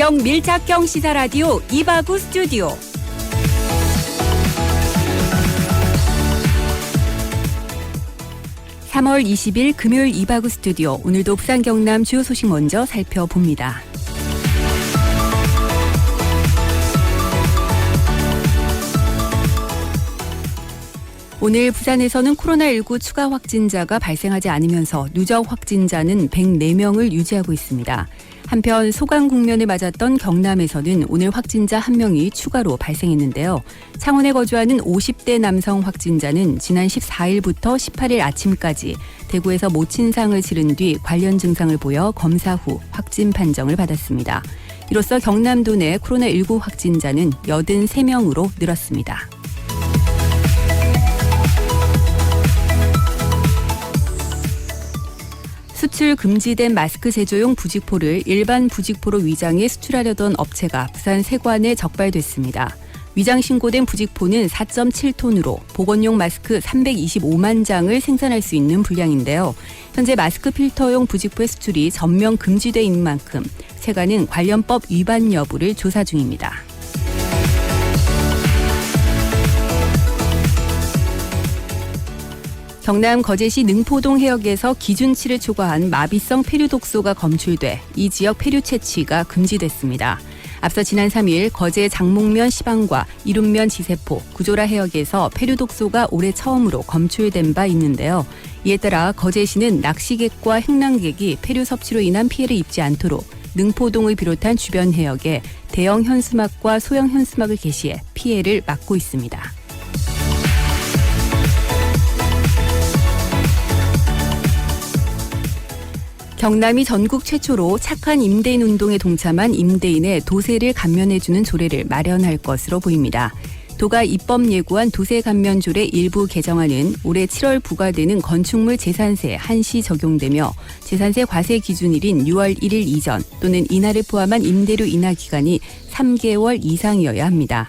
지역 밀착형 시사라디오 이바구 스튜디오. (3월 20일) 금요일 이바구 스튜디오. 오늘도 부산 경남 주요 소식 먼저 살펴봅니다. 오늘 부산에서는 코로나19 추가 확진자가 발생하지 않으면서 누적 확진자는 104명을 유지하고 있습니다. 한편 소강 국면을 맞았던 경남에서는 오늘 확진자 1명이 추가로 발생했는데요. 창원에 거주하는 50대 남성 확진자는 지난 14일부터 18일 아침까지 대구에서 모친상을 치른 뒤 관련 증상을 보여 검사 후 확진 판정을 받았습니다. 이로써 경남도 내 코로나19 확진자는 83명으로 늘었습니다. 수출 금지된 마스크 제조용 부직포를 일반 부직포로 위장해 수출하려던 업체가 부산 세관에 적발됐습니다. 위장 신고된 부직포는 4.7톤으로 보건용 마스크 325만 장을 생산할 수 있는 분량인데요. 현재 마스크 필터용 부직포의 수출이 전면 금지돼 있는 만큼 세관은 관련법 위반 여부를 조사 중입니다. 경남 거제시 능포동 해역에서 기준치를 초과한 마비성 폐류 독소가 검출돼 이 지역 폐류 채취가 금지됐습니다. 앞서 지난 3일 거제 장목면 시방과 이룸면 지세포, 구조라 해역에서 폐류 독소가 올해 처음으로 검출된 바 있는데요. 이에 따라 거제시는 낚시객과 행랑객이 폐류 섭취로 인한 피해를 입지 않도록 능포동을 비롯한 주변 해역에 대형 현수막과 소형 현수막을 게시해 피해를 막고 있습니다. 경남이 전국 최초로 착한 임대인 운동에 동참한 임대인의 도세를 감면해주는 조례를 마련할 것으로 보입니다. 도가 입법 예고한 도세 감면 조례 일부 개정안은 올해 7월 부과되는 건축물 재산세 한시 적용되며 재산세 과세 기준일인 6월 1일 이전 또는 이날을 포함한 임대료 인하 기간이 3개월 이상이어야 합니다.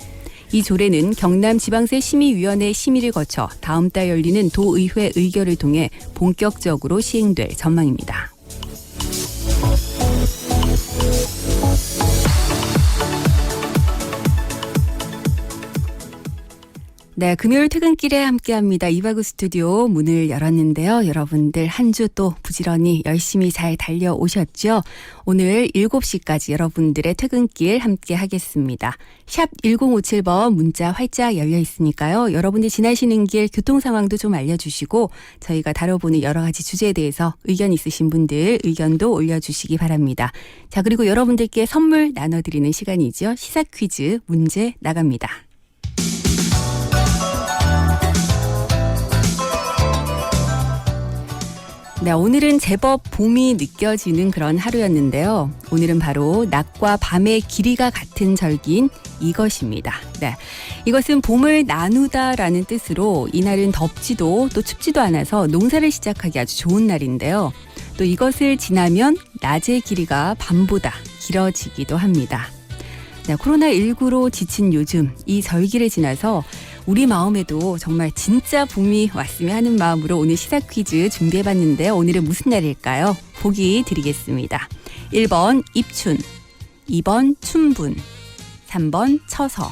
이 조례는 경남지방세심의위원회 심의를 거쳐 다음 달 열리는 도의회 의결을 통해 본격적으로 시행될 전망입니다. 네, 금요일 퇴근길에 함께합니다. 이바구 스튜디오 문을 열었는데요. 여러분들 한 주 또 부지런히 열심히 잘 달려오셨죠? 오늘 7시까지 여러분들의 퇴근길 함께하겠습니다. 샵 1057번 문자 활짝 열려 있으니까요. 여러분들 지나시는 길 교통 상황도 좀 알려주시고 저희가 다뤄보는 여러 가지 주제에 대해서 의견 있으신 분들 의견도 올려주시기 바랍니다. 자, 그리고 여러분들께 선물 나눠드리는 시간이죠. 시사 퀴즈 문제 나갑니다. 네, 오늘은 제법 봄이 느껴지는 그런 하루였는데요. 오늘은 바로 낮과 밤의 길이가 같은 절기인 이것입니다. 네, 이것은 봄을 나누다라는 뜻으로 이날은 덥지도 또 춥지도 않아서 농사를 시작하기 아주 좋은 날인데요. 또 이것을 지나면 낮의 길이가 밤보다 길어지기도 합니다. 네, 코로나19로 지친 요즘 이 절기를 지나서 우리 마음에도 정말 진짜 봄이 왔으면 하는 마음으로 오늘 시사 퀴즈 준비해봤는데요. 오늘은 무슨 날일까요? 보기 드리겠습니다. 1번 입춘, 2번 춘분, 3번 처서.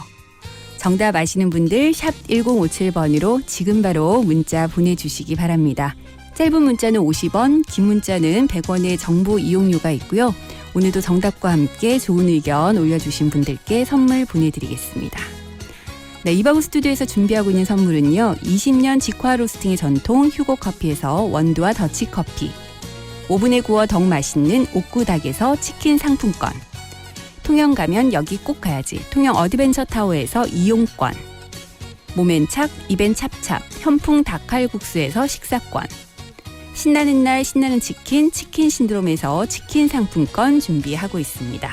정답 아시는 분들 샵 1057번으로 지금 바로 문자 보내주시기 바랍니다. 짧은 문자는 50원, 긴 문자는 100원의 정보 이용료가 있고요. 오늘도 정답과 함께 좋은 의견 올려주신 분들께 선물 보내드리겠습니다. 네, 이바구 스튜디오에서 준비하고 있는 선물은요. 20년 직화 로스팅의 전통 휴고커피에서 원두와 더치커피, 오븐에 구워 더 맛있는 옥구닭에서 치킨 상품권, 통영 가면 여기 꼭 가야지 통영 어드벤처타워에서 이용권, 몸엔 착, 입엔 찹찹 현풍 닭칼국수에서 식사권, 신나는 날 신나는 치킨, 치킨 신드롬에서 치킨 상품권 준비하고 있습니다.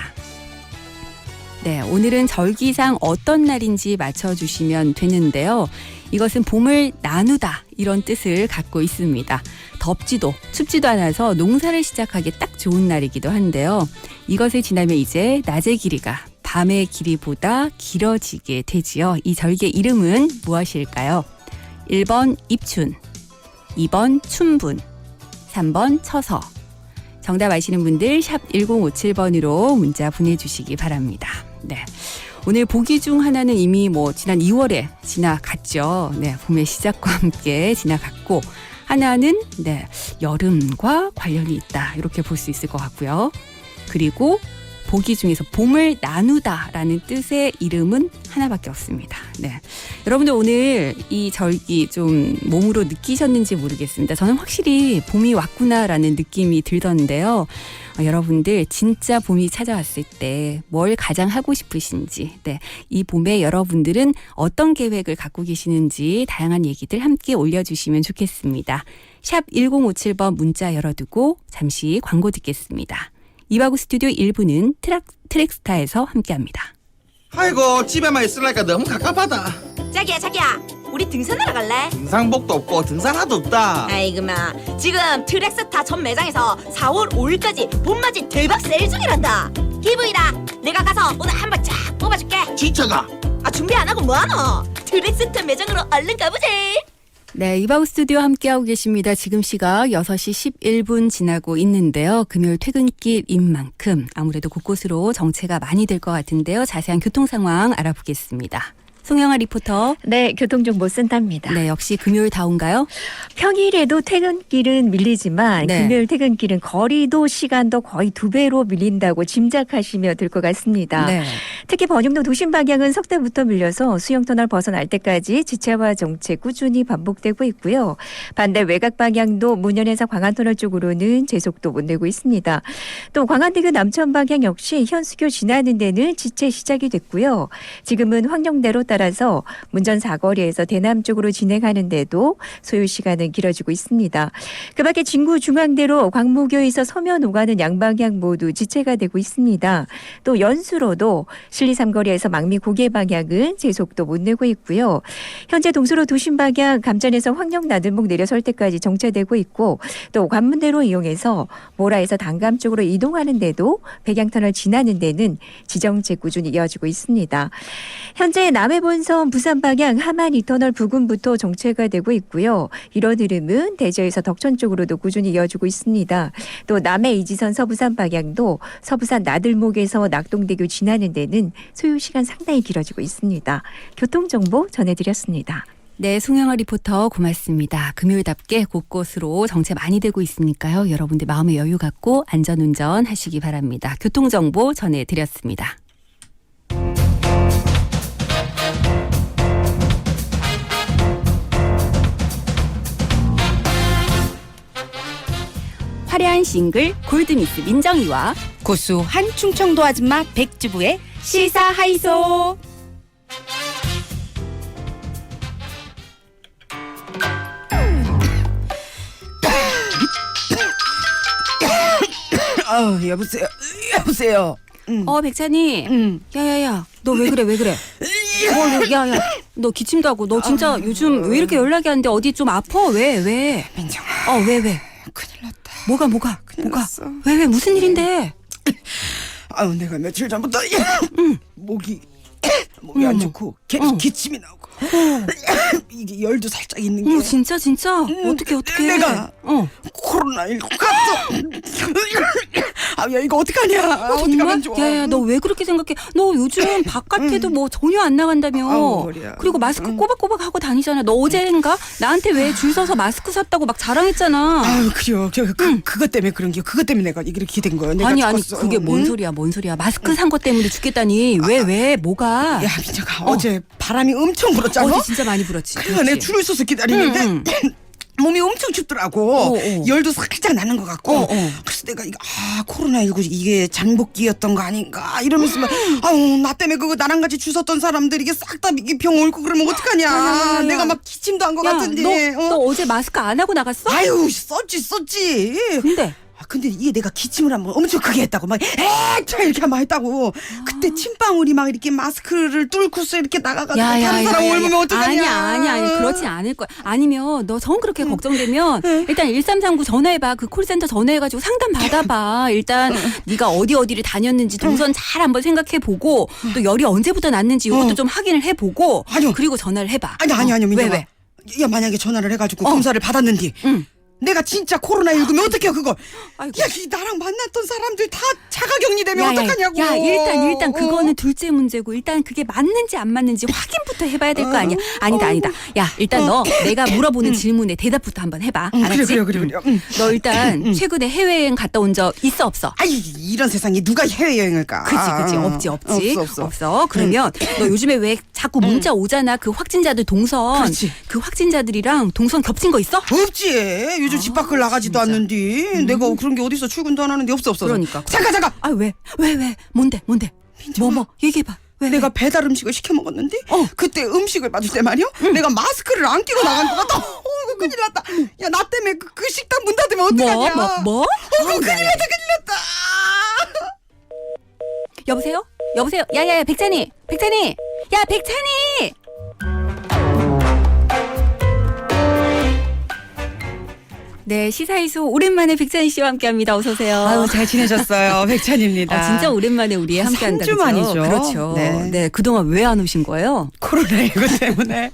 네, 오늘은 절기상 어떤 날인지 맞춰주시면 되는데요. 이것은 봄을 나누다 이런 뜻을 갖고 있습니다. 덥지도 춥지도 않아서 농사를 시작하기 딱 좋은 날이기도 한데요. 이것을 지나면 이제 낮의 길이가 밤의 길이보다 길어지게 되지요. 이 절기의 이름은 무엇일까요? 1번 입춘, 2번 춘분, 3번 처서. 정답 아시는 분들 샵 1057번으로 문자 보내주시기 바랍니다. 네. 오늘 보기 중 하나는 이미 지난 2월에 지나갔죠. 네, 봄의 시작과 함께 지나갔고 하나는 여름과 관련이 있다 이렇게 볼 수 있을 것 같고요. 그리고 보기 중에서 봄을 나누다라는 뜻의 이름은 하나밖에 없습니다. 네, 여러분들 오늘 이 절기 좀 몸으로 느끼셨는지 모르겠습니다. 저는 확실히 봄이 왔구나라는 느낌이 들던데요. 여러분들 진짜 봄이 찾아왔을 때 뭘 가장 하고 싶으신지, 이 봄에 여러분들은 어떤 계획을 갖고 계시는지 다양한 얘기들 함께 올려주시면 좋겠습니다. 샵 1057번 문자 열어두고 잠시 광고 듣겠습니다. 이바구 스튜디오 1부는 트랙스타에서 함께합니다. 아이고 집에만 있으려니까 너무 갑갑하다. 자기야 우리 등산하러 갈래? 등산복도 없고 등산화도 없다. 아이고마 지금 트랙스타 전 매장에서 4월 5일까지 봄맞이 대박 세일 중이란다. 기분이다. 내가 가서 오늘 한번 쫙 뽑아줄게. 진짜가? 준비 안 하고 뭐하노? 트랙스타 매장으로 얼른 가보지. 네, 이바우 스튜디오 함께하고 계십니다. 지금 시각 6시 11분 지나고 있는데요. 금요일 퇴근길인 만큼 아무래도 곳곳으로 정체가 많이 될 것 같은데요. 자세한 교통 상황 알아보겠습니다. 송영아 리포터. 네, 교통정보센터입니다. 네, 역시 금요일다운가요? 평일에도 퇴근길은 밀리지만 네. 금요일 퇴근길은 거리도 시간도 거의 2배로 밀린다고 짐작하시면 될 것 같습니다. 네. 특히 번영로 도심 방향은 석대부터 밀려서 수영터널 벗어날 때까지 지체와 정체 꾸준히 반복되고 있고요. 반대 외곽 방향도 문현에서 광안터널 쪽으로는 제속도 못 내고 있습니다. 또 광안대교 남천 방향 역시 현수교 지나는 데는 지체 시작이 됐고요. 지금은 황령대로 따라서 문전 사거리에서 대남 쪽으로 진행하는데도 소요 시간은 길어지고 있습니다. 그밖에 진구 중앙대로 광무교에서 서면 오가는 양방향 모두 지체가 되고 있습니다. 또 연수로도 신리 삼거리에서 망미 고개 방향은 제속도 못 내고 있고요. 현재 동수로 도심 방향 감전에서 황령 나들목 내려설 때까지 정체되고 있고 또 관문대로 이용해서 모라에서 단감 쪽으로 이동하는 데도 백양터널 지나는 데는 지정체 꾸준히 이어지고 있습니다. 현재 남해본선 부산 방향 하만 이터널 부근부터 정체가 되고 있고요. 이런 흐름은 대저에서 덕천 쪽으로도 꾸준히 이어지고 있습니다. 또 남해 이지선 서부산 방향도 서부산 나들목에서 낙동대교 지나는 데는 소요 시간 상당히 길어지고 있습니다. 교통정보 전해드렸습니다. 네, 송영아 리포터 고맙습니다. 금요일답게 곳곳으로 정체 많이 되고 있으니까요. 여러분들 마음의 여유 갖고 안전운전 하시기 바랍니다. 교통정보 전해드렸습니다. 화려한 싱글 골드미스 민정이와 고수한 충청도 아줌마 백주부의 시사하이소. 여보세요. 백찬이. 야야야, 너 왜 그래? 야야, 너 기침도 하고 너 진짜 요즘 왜 이렇게 연락이 안 돼? 어디 좀 아파? 왜? 민정아. 왜? 큰일 났다. 뭐가? 큰일 났어. 왜 무슨 일인데? 내가 며칠 전부터 목이 안 좋고 계속 기침이 나오고 이게 열도 살짝 있는 게. 진짜? 어떻게? 내가 코로나19 갔어. 야 이거 어떡하냐. 어떡하면 좋아. 야야, 너 왜 그렇게 생각해? 너 요즘 바깥에도 뭐 전혀 안 나간다며. 머리야. 그리고 마스크 꼬박꼬박 하고 다니잖아. 너 어제인가 나한테 왜 줄 서서 마스크 샀다고 막 자랑했잖아. 그래요. 그것 때문에 그런 게. 그것 때문에 내가 이렇게 된 거야. 내가 아니 죽었어. 그게 뭔 소리야. 마스크 산 것 때문에 죽겠다니. 왜 뭐가? 야 민정아, 어제 바람이 엄청 불었잖아. 어제 진짜 많이 불었지. 그래서 내가 줄을 서서 기다리는데 몸이 엄청 춥더라고. 열도 살짝 나는 것 같고. 그래서 내가 이거 코로나19 이게 잠복기였던 거 아닌가 이러면서 막 나 때문에 그거 나랑 같이 줄 섰던 사람들 이게 싹 다 이게 병 옳고 그러면 어떡하냐. 야. 내가 막 기침도 한 것 같은데. 너 어제 마스크 안 하고 나갔어? 아유 썼지. 근데 이게 내가 기침을 한번 엄청 크게 했다고 막 에차 이렇게 한번 했다고. 그때 침방울이 막 이렇게 마스크를 뚫고서 이렇게 나가가지고 다른 사람 옮으면 어떡하냐. 아니 그렇지 않을 거야. 아니면 너 정 그렇게 걱정되면 일단 1339 전화해봐. 그 콜센터 전화해가지고 상담 받아봐. 일단 네가 어디를 다녔는지 동선 잘 한번 생각해보고 또 열이 언제부터 났는지 이것도 좀 확인을 해보고. 아니요. 그리고 전화를 해봐. 아니요 민정아. 왜? 야 만약에 전화를 해가지고 검사를 받았는데 내가 진짜 코로나19면 어떡해요 그걸. 아이고. 야, 이 나랑 만났던 사람들 다 자가격리되면 어떡하냐고. 야, 일단 그거는 둘째 문제고 일단 그게 맞는지 안 맞는지 확인부터 해봐야 될 거 아니야. 아니다. 야, 일단 너 내가 물어보는 질문에 대답부터 한번 해봐. 알았지? 그래. 너 일단 최근에 해외여행 갔다 온 적 있어 없어? 아이, 이런 세상에 누가 해외여행을 가. 그치. 없지. 없어. 그러면 너 요즘에 왜 자꾸 문자 오잖아. 그 확진자들 동선. 그렇지. 그 확진자들이랑 동선 겹친 거 있어? 없지. 요즘 집 밖을 나가지도 진짜. 않는데. 내가 그런 게 어디서 출근도 안 하는데 없어. 그러니까. 잠깐. 아, 왜? 뭔데? 뭐 얘기해봐. 왜? 내가 배달 음식을 시켜 먹었는데 그때 음식을 받을 때 말이야 내가 마스크를 안 끼고 나간 것 같아. 이거 큰일 났다. 야, 나 때문에 그 식당 문 닫으면 어떡하냐. 뭐? 큰일 났다. 여보세요? 야야야, 백찬이. 야, 백찬이. 네, 시사이소 오랜만에 백찬희 씨와 함께합니다. 어서 오세요. 아유, 잘 지내셨어요. 백찬입니다. 진짜 오랜만에 우리 함께한다. 3주 만이죠. 그렇죠. 네. 네, 그동안 왜 안 오신 거예요? 코로나19 때문에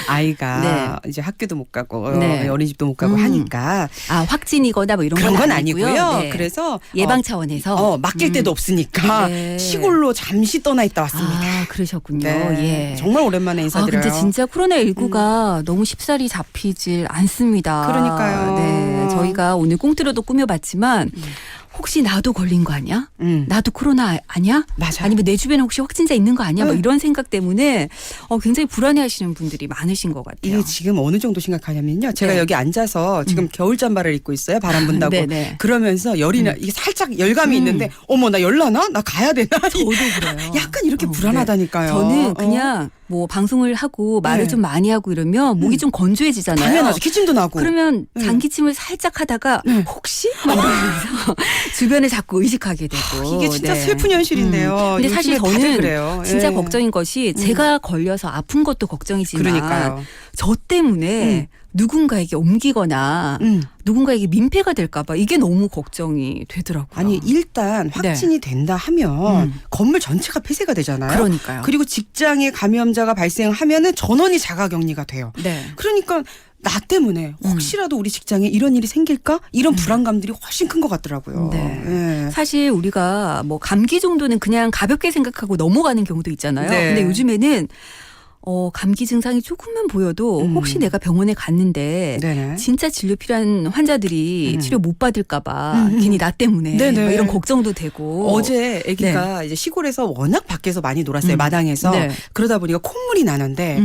아이가 이제 학교도 못 가고 네. 어린이집도 못 가고 하니까 아, 확진이거나 뭐 이런 그런 건 아니고요. 아니고요. 네. 그래서 예방 차원에서 맡길 데도 없으니까 네. 시골로 잠시 떠나 있다 왔습니다. 아, 그러셨군요. 네. 예. 정말 오랜만에 인사드려요. 근데 진짜 코로나19가 너무 쉽사리 잡히질 않습니다. 그러니까요. 네, 저희가 오늘 꽁트로도 꾸며봤지만 혹시 나도 걸린 거 아니야? 나도 코로나 아니야? 맞아요. 아니면 내 주변에 혹시 확진자 있는 거 아니야? 뭐 이런 생각 때문에 굉장히 불안해하시는 분들이 많으신 것 같아요. 이게 지금 어느 정도 심각하냐면요. 제가 네. 여기 앉아서 지금 겨울 잠바를 입고 있어요. 바람 분다고. 네네. 그러면서 열이 나 이게 살짝 열감이 있는데 어머 나 열나나? 나 가야 되나? 저도 그래요. 약간 이렇게 불안하다니까요. 저는 그냥 뭐 방송을 하고 말을 네. 좀 많이 하고 이러면 목이 좀 건조해지잖아요. 당연하죠. 기침도 나고. 그러면 장기침을 살짝 하다가 혹시? 막 이러면서 주변을 자꾸 의식하게 되고. 이게 진짜 네. 슬픈 현실인데요. 근데 사실 요즘에 다들 저는 그래요. 진짜 예. 걱정인 것이 제가 걸려서 아픈 것도 걱정이지만 그러니까요. 저 때문에 누군가에게 옮기거나 누군가에게 민폐가 될까 봐 이게 너무 걱정이 되더라고요. 아니 일단 확진이 된다 하면 건물 전체가 폐쇄가 되잖아요. 그러니까요. 그리고 직장에 감염자가 발생하면은 전원이 자가격리가 돼요. 네. 그러니까 나 때문에 혹시라도 우리 직장에 이런 일이 생길까? 이런 불안감들이 훨씬 큰 것 같더라고요. 네. 예. 사실 우리가 뭐 감기 정도는 그냥 가볍게 생각하고 넘어가는 경우도 있잖아요. 네. 근데 요즘에는 감기 증상이 조금만 보여도 혹시 내가 병원에 갔는데 네네. 진짜 진료 필요한 환자들이 치료 못 받을까 봐 괜히 나 때문에 네네. 막 이런 걱정도 되고. 어제 아기가 이제 시골에서 워낙 밖에서 많이 놀았어요. 마당에서. 네. 그러다 보니까 콧물이 나는데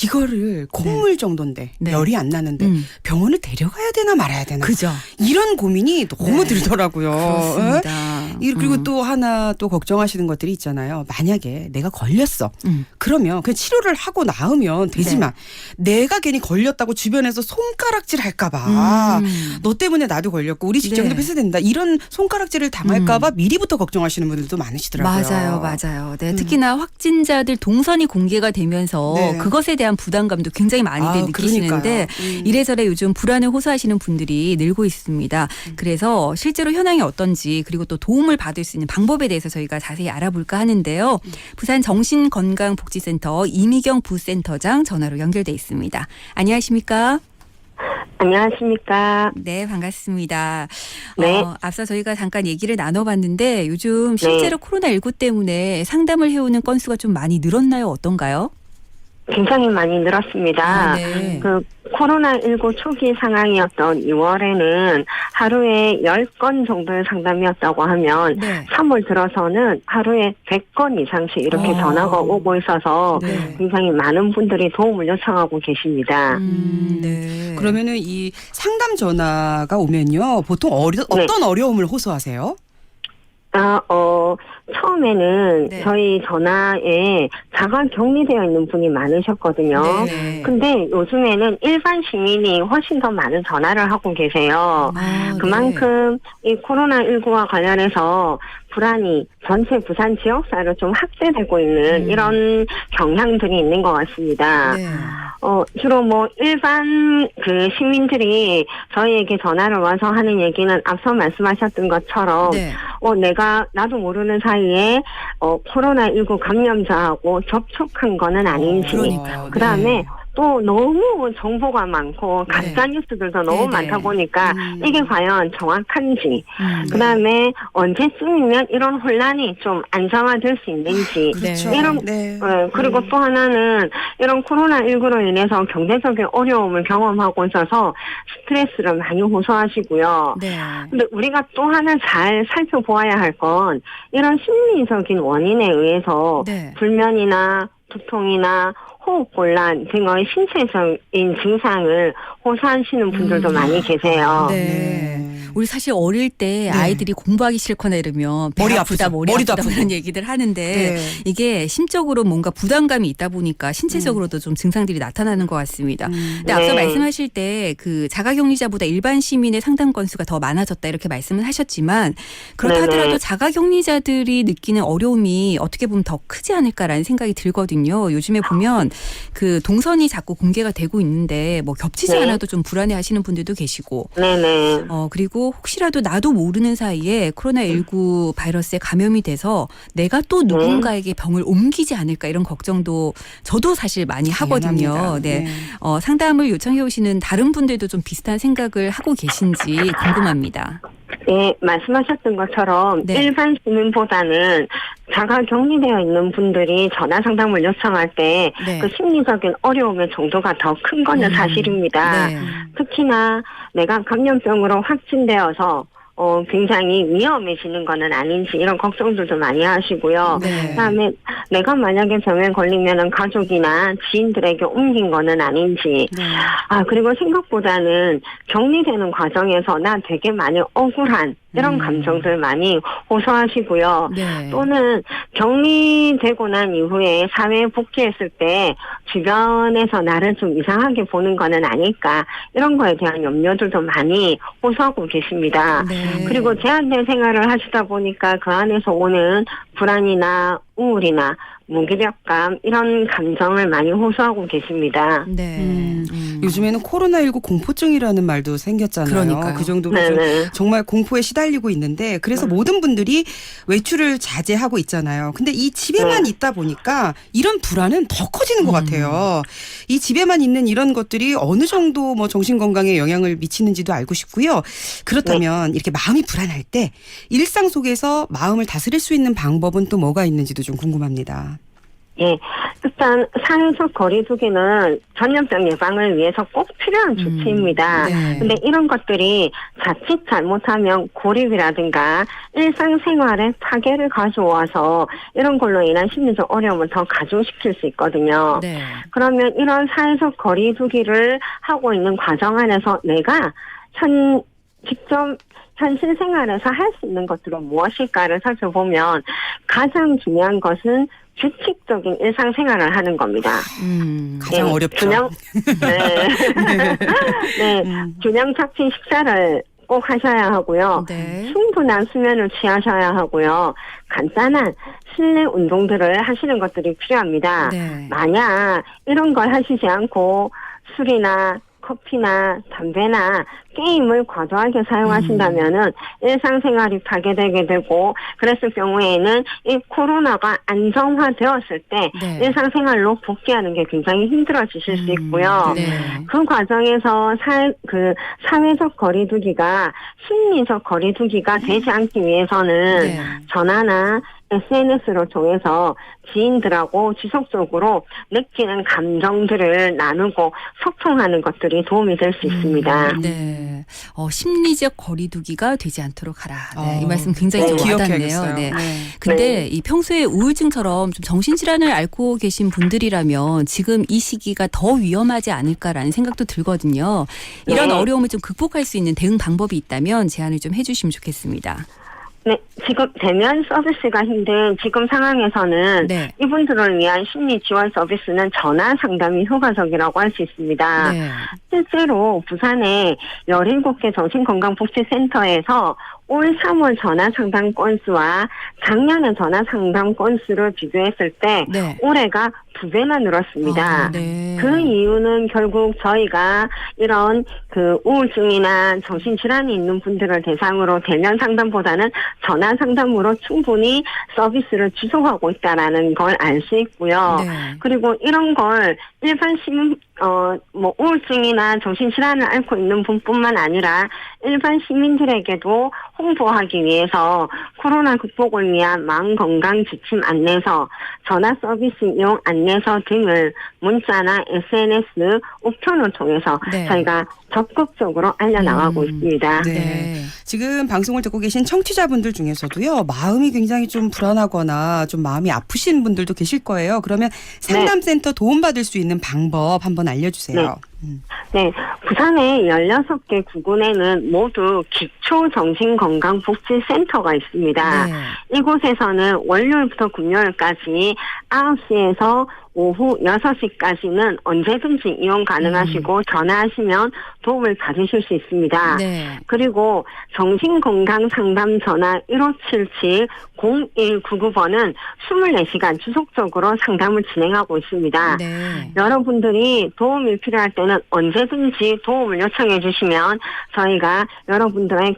이거를 콧물 정도인데 네. 열이 안 나는데 병원을 데려가야 되나 말아야 되나. 그죠. 이런 고민이 너무 들더라고요. 그렇습니다. 그리고 또 하나 또 걱정하시는 것들이 있잖아요. 만약에 내가 걸렸어. 그러면 그 치료를 하고 나으면 되지만 내가 괜히 걸렸다고 주변에서 손가락질 할까 봐. 너 때문에 나도 걸렸고 우리 직장도 네. 폐쇄된다. 이런 손가락질을 당할까 봐 미리부터 걱정하시는 분들도 많으시더라고요. 맞아요. 네, 특히나 확진자들 동선이 공개가 되면서 네. 그것에 대한 부담감도 굉장히 많이들 느끼시는데 그러니까요. 이래저래 요즘 불안을 호소하시는 분들이 늘고 있습니다. 그래서 실제로 현황이 어떤지 그리고 또 도움을 받을 수 있는 방법에 대해서 저희가 자세히 알아볼까 하는데요. 부산 정신건강복지센터 이미경 부센터장 전화로 연결돼 있습니다. 안녕하십니까? 안녕하십니까. 네, 반갑습니다. 네. 앞서 저희가 잠깐 얘기를 나눠봤는데 요즘 실제로 코로나19 때문에 상담을 해오는 건수가 좀 많이 늘었나요? 어떤가요? 굉장히 많이 늘었습니다. 네. 그 코로나19 초기 상황이었던 2월에는 하루에 10건 정도의 상담이었다고 하면 네. 3월 들어서는 하루에 100건 이상씩 이렇게 전화가 오고 있어서 네. 굉장히 많은 분들이 도움을 요청하고 계십니다. 네. 그러면은 이 상담 전화가 오면요. 보통 어떤 어려움을 호소하세요? 처음에는 네. 저희 전화에 자가 격리되어 있는 분이 많으셨거든요. 네. 근데 요즘에는 일반 시민이 훨씬 더 많은 전화를 하고 계세요. 그만큼 이 코로나19와 관련해서 불안이 전체 부산 지역사회로 좀 확대되고 있는 이런 경향들이 있는 것 같습니다. 네. 주로 뭐 일반 그 시민들이 저희에게 전화를 와서 하는 얘기는 앞서 말씀하셨던 것처럼 네. 나도 모르는 사이에 코로나19 감염자하고 접촉한 거는 아닌지 그러니까요. 그다음에 또 너무 정보가 많고 가짜 뉴스들도 너무 네네. 많다 보니까 이게 과연 정확한지 그다음에 언제쯤이면 이런 혼란이 좀 안정화될 수 있는지 그렇죠. 이런 네. 그리고 또 하나는 이런 코로나19로 인해서 경제적인 어려움을 경험하고 있어서 스트레스를 많이 호소하시고요. 네. 근데 우리가 또 하나 잘 살펴보아야 할 건 이런 심리적인 원인에 의해서 네. 불면이나 두통이나 호흡곤란 등의 신체적인 증상을 호소하시는 분들도 많이 계세요. 네. 우리 사실 어릴 때 아이들이 공부하기 싫거나 이러면 배 머리 아프다, 아프죠. 머리 머리도 아프다 아프고. 이런 얘기들 하는데 네. 이게 심적으로 뭔가 부담감이 있다 보니까 신체적으로도 좀 증상들이 나타나는 것 같습니다. 근데 앞서 네. 말씀하실 때 그 자가격리자보다 일반 시민의 상담 건수가 더 많아졌다 이렇게 말씀을 하셨지만 그렇다 네네. 하더라도 자가격리자들이 느끼는 어려움이 어떻게 보면 더 크지 않을까라는 생각이 들거든요. 요즘에 보면 그 동선이 자꾸 공개가 되고 있는데 뭐 겹치지 네. 않아도 좀 불안해하시는 분들도 계시고 네네. 그리고 혹시라도 나도 모르는 사이에 코로나19 바이러스에 감염이 돼서 내가 또 누군가에게 병을 옮기지 않을까 이런 걱정도 저도 사실 많이 하거든요. 당연합니다. 네. 네. 상담을 요청해 오시는 다른 분들도 좀 비슷한 생각을 하고 계신지 궁금합니다. 네, 말씀하셨던 것처럼 네. 일반 시민보다는 자가 격리되어 있는 분들이 전화 상담을 요청할 때 네. 그 심리적인 어려움의 정도가 더 큰 거는 사실입니다. 네. 특히나 내가 감염병으로 확진되어서 굉장히 위험해지는 거는 아닌지 이런 걱정들도 많이 하시고요. 네. 그다음에 내가 만약에 병에 걸리면은 가족이나 지인들에게 옮긴 거는 아닌지. 네. 그리고 생각보다는 격리되는 과정에서 나 되게 많이 억울한 이런 감정들 많이 호소하시고요. 네. 또는 격리되고 난 이후에 사회에 복귀했을 때 주변에서 나를 좀 이상하게 보는 거는 아닐까 이런 거에 대한 염려들도 많이 호소하고 계십니다. 네. 그리고 제한된 생활을 하시다 보니까 그 안에서 오는 불안이나 우울이나 무기력감 이런 감정을 많이 호소하고 계십니다. 네. 요즘에는 코로나19 공포증이라는 말도 생겼잖아요. 그러니까요. 그 정도로 좀 네네. 정말 공포에 시달리고 있는데 그래서 모든 분들이 외출을 자제하고 있잖아요. 근데 이 집에만 네. 있다 보니까 이런 불안은 더 커지는 것 같아요. 이 집에만 있는 이런 것들이 어느 정도 뭐 정신 건강에 영향을 미치는지도 알고 싶고요. 그렇다면 이렇게 마음이 불안할 때 일상 속에서 마음을 다스릴 수 있는 방법은 또 뭐가 있는지도 좀 궁금합니다. 예, 일단 사회적 거리두기는 전염병 예방을 위해서 꼭 필요한 조치입니다. 네. 근데 이런 것들이 자칫 잘못하면 고립이라든가 일상생활에 파괴를 가져와서 이런 걸로 인한 심리적 어려움을 더 가중시킬 수 있거든요. 네. 그러면 이런 사회적 거리두기를 하고 있는 과정 안에서 내가 직접 현실 생활에서 할 수 있는 것들은 무엇일까를 살펴보면 가장 중요한 것은 규칙적인 일상생활을 하는 겁니다. 가장 어렵죠. 균형, 네, 균형 잡힌 식사를 꼭 하셔야 하고요. 네. 충분한 수면을 취하셔야 하고요. 간단한 실내 운동들을 하시는 것들이 필요합니다. 네. 만약 이런 걸 하시지 않고 술이나 커피나 담배나 게임을 과도하게 사용하신다면은 일상생활이 파괴되게 되고 그랬을 경우에는 이 코로나가 안정화되었을 때 네. 일상생활로 복귀하는 게 굉장히 힘들어지실 수 있고요. 네. 그 과정에서 사회적 거리두기가 심리적 거리두기가 되지 않기 위해서는 네. 전화나 SNS로 통해서 지인들하고 지속적으로 느끼는 감정들을 나누고 소통하는 것들이 도움이 될 수 있습니다. 네. 심리적 거리두기가 되지 않도록 하라. 네. 이 어, 말씀 굉장히 네. 좀 와닿네요. 기억해야겠어요. 네. 네. 근데 이 평소에 우울증처럼 좀 정신질환을 앓고 계신 분들이라면 지금 이 시기가 더 위험하지 않을까라는 생각도 들거든요. 이런 네. 어려움을 좀 극복할 수 있는 대응 방법이 있다면 제안을 좀 해주시면 좋겠습니다. 네, 지금 대면 서비스가 힘든 지금 상황에서는 네. 이분들을 위한 심리 지원 서비스는 전화 상담이 효과적이라고 할 수 있습니다. 네. 실제로 부산의 17개 정신건강복지센터에서 올 3월 전화 상담 건수와 작년의 전화 상담 건수를 비교했을 때 네. 올해가 2배나 늘었습니다. 네. 그 이유는 결국 저희가 이런 그 우울증이나 정신질환이 있는 분들을 대상으로 대면 상담보다는 전화 상담으로 충분히 서비스를 지속하고 있다라는 걸 알 수 있고요. 네. 그리고 이런 걸 일반 뭐 우울증이나 정신질환을 앓고 있는 분뿐만 아니라 일반 시민들에게도 홍보하기 위해서 코로나 극복을 위한 마음건강 지침 안내서, 전화 서비스 이용 안내서 등을 문자나 SNS, 우편을 통해서 네. 저희가 적극적으로 알려나가고 있습니다. 네. 지금 방송을 듣고 계신 청취자분들 중에서도요, 마음이 굉장히 좀 불안하거나 좀 마음이 아프신 분들도 계실 거예요. 그러면 상담센터 도움받을 수 있는 방법 한번 알려주세요. 네, 부산의 16개 구군에는 모두 기초정신건강복지센터가 있습니다. 네. 이곳에서는 월요일부터 금요일까지 9시에서 오후 6시까지는 언제든지 이용 가능하시고 전화하시면 도움을 받으실 수 있습니다. 네. 그리고 정신건강상담 전화 1577-0199번은 24시간 지속적으로 상담을 진행하고 있습니다. 네. 여러분들이 도움이 필요할 때는 언제든지 도움을 요청해 주시면 저희가 여러분들의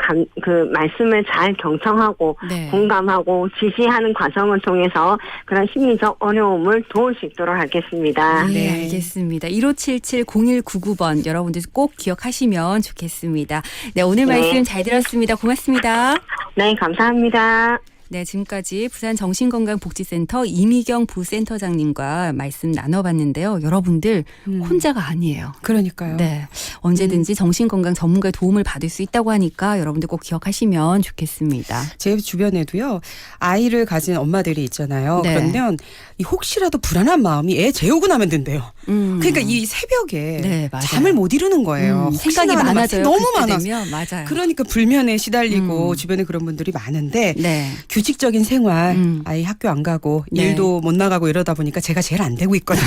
말씀을 잘 경청하고 네. 공감하고 지지하는 과정을 통해서 그런 심리적 어려움을 도울 수 있도록 하겠습니다. 네, 알겠습니다. 1577-0199번 여러분들 꼭 기억하시면 좋겠습니다. 네, 오늘 네. 말씀 잘 들었습니다. 고맙습니다. 네, 감사합니다. 네, 지금까지 부산 정신건강복지센터 이미경 부센터장님과 말씀 나눠봤는데요. 여러분들 혼자가 아니에요. 그러니까요. 네, 언제든지 정신건강 전문가의 도움을 받을 수 있다고 하니까 여러분들 꼭 기억하시면 좋겠습니다. 제 주변에도요, 아이를 가진 엄마들이 있잖아요. 네. 그러면 이 혹시라도 불안한 마음이 애 재우고 나면 된대요. 그러니까 이 새벽에 네, 맞아요. 잠을 못 이루는 거예요. 생각이 혹시나 하는 많아져요. 너무 그때 많아서. 되면. 맞아요. 그러니까 불면에 시달리고 주변에 그런 분들이 많은데 네. 규칙적인 생활, 아이 학교 안 가고 네. 일도 못 나가고 이러다 보니까 제가 제일 안 되고 있거든요.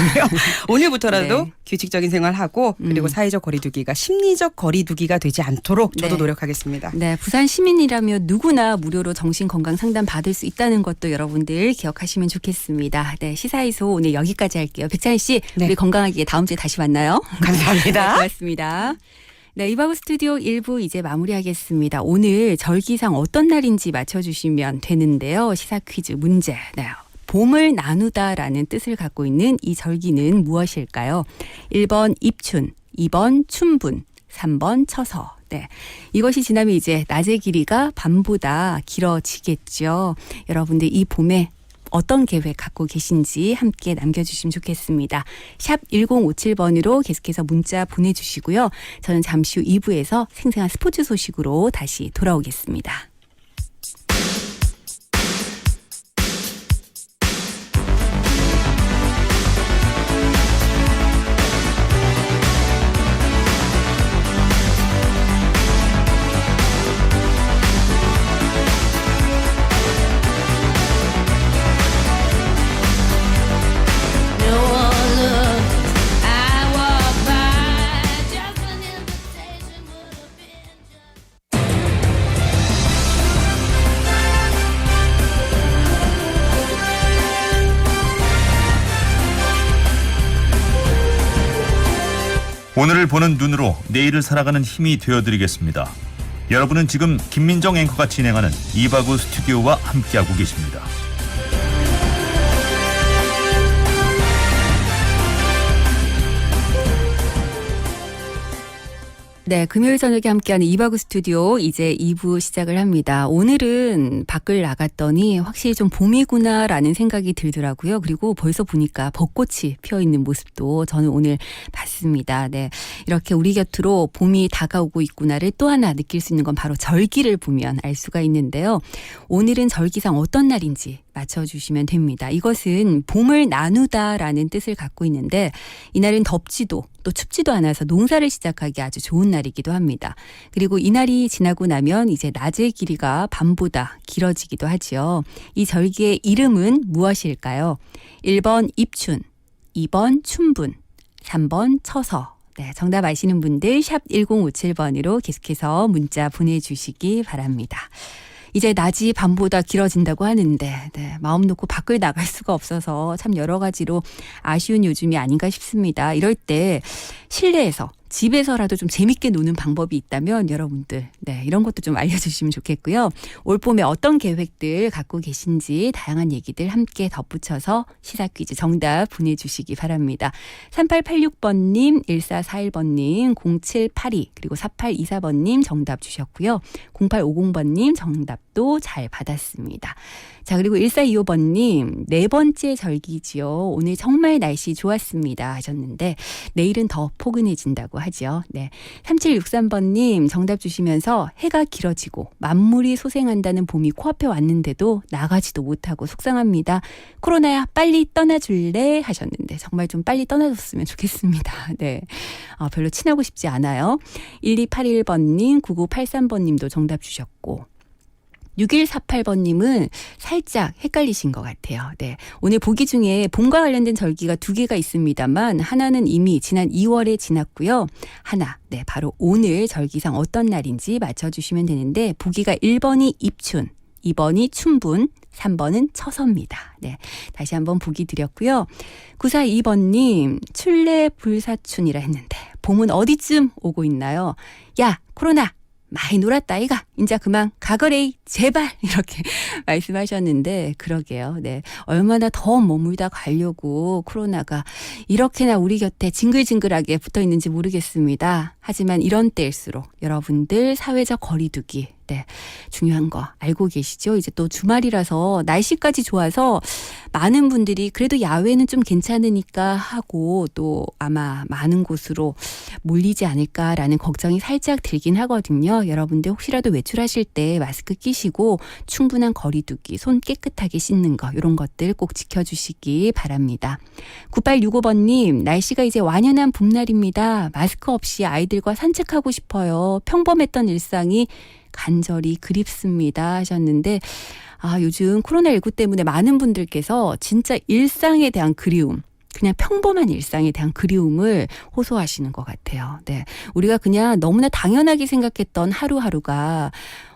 오늘부터라도 네. 규칙적인 생활하고 그리고 사회적 거리두기가 심리적 거리두기가 되지 않도록 저도 네. 노력하겠습니다. 네, 부산 시민이라면 누구나 무료로 정신건강 상담 받을 수 있다는 것도 여러분들 기억하시면 좋겠습니다. 네, 시사이소 오늘 여기까지 할게요. 백찬희 씨, 네. 우리 건강하게 다음 주에 다시 만나요. 네, 감사합니다. 고맙습니다. 네, 이바구 스튜디오 1부 이제 마무리하겠습니다. 오늘 절기상 어떤 날인지 맞춰주시면 되는데요. 시사 퀴즈 문제. 네. 봄을 나누다라는 뜻을 갖고 있는 이 절기는 무엇일까요? 1번 입춘, 2번 춘분, 3번 처서. 네. 이것이 지나면 이제 낮의 길이가 밤보다 길어지겠죠. 여러분들 이 봄에 어떤 계획 갖고 계신지 함께 남겨주시면 좋겠습니다. 샵 1057번으로 계속해서 문자 보내주시고요. 저는 잠시 후 2부에서 생생한 스포츠 소식으로 다시 돌아오겠습니다. 오늘을 보는 눈으로 내일을 살아가는 힘이 되어드리겠습니다. 여러분은 지금 김민정 앵커가 진행하는 이바구 스튜디오와 함께하고 계십니다. 네, 금요일 저녁에 함께하는 이바구 스튜디오 이제 2부 시작을 합니다. 오늘은 밖을 나갔더니 확실히 좀 봄이구나라는 생각이 들더라고요. 그리고 벌써 보니까 벚꽃이 피어있는 모습도 저는 오늘 봤습니다. 네, 이렇게 우리 곁으로 봄이 다가오고 있구나를 또 하나 느낄 수 있는 건 바로 절기를 보면 알 수가 있는데요. 오늘은 절기상 어떤 날인지 맞춰주시면 됩니다. 이것은 봄을 나누다라는 뜻을 갖고 있는데 이날은 덥지도 또 춥지도 않아서 농사를 시작하기 아주 좋은 날이기도 합니다. 그리고 이 날이 지나고 나면 이제 낮의 길이가 밤보다 길어지기도 하죠. 이 절기의 이름은 무엇일까요? 1번 입춘, 2번 춘분, 3번 처서. 네, 정답 아시는 분들 샵 1057번으로 계속해서 문자 보내주시기 바랍니다. 이제 낮이 밤보다 길어진다고 하는데 네, 마음 놓고 밖을 나갈 수가 없어서 참 여러 가지로 아쉬운 요즘이 아닌가 싶습니다. 이럴 때 실내에서 집에서라도 좀 재밌게 노는 방법이 있다면 여러분들 네, 이런 것도 좀 알려주시면 좋겠고요. 올 봄에 어떤 계획들 갖고 계신지 다양한 얘기들 함께 덧붙여서 시사 퀴즈 정답 보내주시기 바랍니다. 3886번님, 1441번님, 0782 그리고 4824번님 정답 주셨고요. 0850번님 정답도 잘 받았습니다. 자, 그리고 1425번님, 네 번째 절기지요. 오늘 정말 날씨 좋았습니다 하셨는데 내일은 더 포근해진다고 하죠. 네. 3763번님 정답 주시면서 해가 길어지고 만물이 소생한다는 봄이 코앞에 왔는데도 나가지도 못하고 속상합니다. 코로나야 빨리 떠나줄래 하셨는데 정말 좀 빨리 떠나줬으면 좋겠습니다. 네. 별로 친하고 싶지 않아요. 1281번님, 9983번님도 정답 주셨고 6148번님은 살짝 헷갈리신 것 같아요. 네. 오늘 보기 중에 봄과 관련된 절기가 2개가 있습니다만 하나는 이미 지난 2월에 지났고요. 하나, 네, 바로 오늘 절기상 어떤 날인지 맞춰주시면 되는데 보기가 1번이 입춘, 2번이 춘분, 3번은 처서입니다. 네. 다시 한번 보기 드렸고요. 942번님, 출래불사춘이라 했는데 봄은 어디쯤 오고 있나요? 야, 코로나! 많이 놀았다 이가 인자 그만 가거레이 제발 이렇게 말씀하셨는데 그러게요. 네, 얼마나 더 머물다 가려고 코로나가 이렇게나 우리 곁에 징글징글하게 붙어 있는지 모르겠습니다. 하지만 이런 때일수록 여러분들 사회적 거리두기 네, 중요한 거 알고 계시죠? 이제 또 주말이라서 날씨까지 좋아서 많은 분들이 그래도 야외는 좀 괜찮으니까 하고 또 아마 많은 곳으로 몰리지 않을까라는 걱정이 살짝 들긴 하거든요. 여러분들 혹시라도 외출하실 때 마스크 끼시고 충분한 거리두기, 손 깨끗하게 씻는 거 이런 것들 꼭 지켜주시기 바랍니다. 9865번님, 날씨가 이제 완연한 봄날입니다. 마스크 없이 아이들과 산책하고 싶어요. 평범했던 일상이 간절히 그립습니다 하셨는데 요즘 코로나19 때문에 많은 분들께서 진짜 일상에 대한 그리움 그냥 평범한 일상에 대한 그리움을 호소하시는 것 같아요. 네, 우리가 그냥 너무나 당연하게 생각했던 하루하루가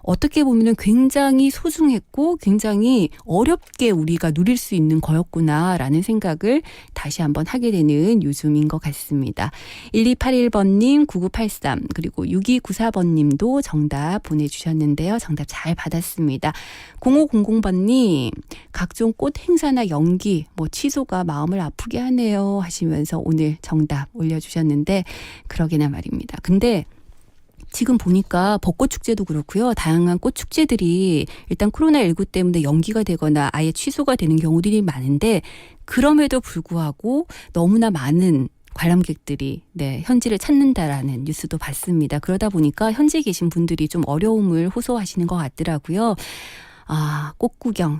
어떻게 보면 굉장히 소중했고 굉장히 어렵게 우리가 누릴 수 있는 거였구나라는 생각을 다시 한번 하게 되는 요즘인 것 같습니다. 1281번님, 9983 그리고 6294번님도 정답 보내주셨는데요. 정답 잘 받았습니다. 0500번님, 각종 꽃 행사나 연기 취소가 마음을 아프게 하네요 하시면서 오늘 정답 올려주셨는데 그러게나 말입니다. 근데 지금 보니까 벚꽃축제도 그렇고요. 다양한 꽃축제들이 일단 코로나19 때문에 연기가 되거나 아예 취소가 되는 경우들이 많은데 그럼에도 불구하고 너무나 많은 관람객들이 현지를 찾는다라는 뉴스도 봤습니다. 그러다 보니까 현지에 계신 분들이 좀 어려움을 호소하시는 것 같더라고요. 꽃 구경,